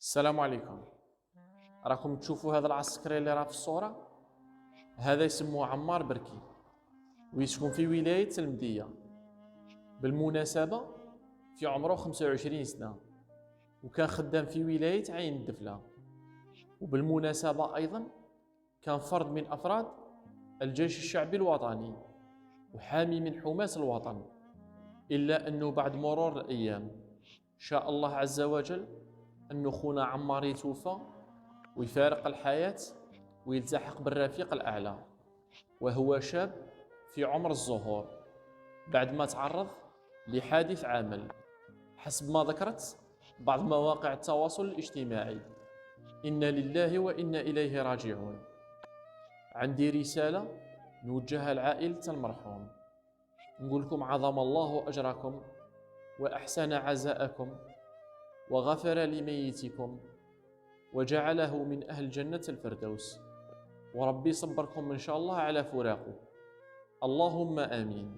السلام عليكم. راكم تشوفوا هذا العسكري اللي راه في الصورة؟ هذا يسموه عمار بركي ويسكن في ولاية المدية. بالمناسبة في عمره 25 سنة وكان خدام في ولاية عين الدفلة. وبالمناسبة أيضا كان فرد من أفراد الجيش الشعبي الوطني وحامي من حماة الوطن. إلا أنه بعد مرور الأيام شاء الله عز وجل أن خونا عمار يتوفى ويفارق الحياة ويلتحق بالرفيق الأعلى، وهو شاب في عمر الزهور بعد ما تعرض لحادث عامل حسب ما ذكرت بعض مواقع التواصل الاجتماعي. إنا لله وإنا إليه راجعون. عندي رسالة نوجهها لعائلة المرحوم، نقول لكم عظم الله أجركم وأحسن عزاءكم وغفر لميتكم وجعله من أهل جنة الفردوس، وربي صبركم إن شاء الله على فراقه. اللهم آمين.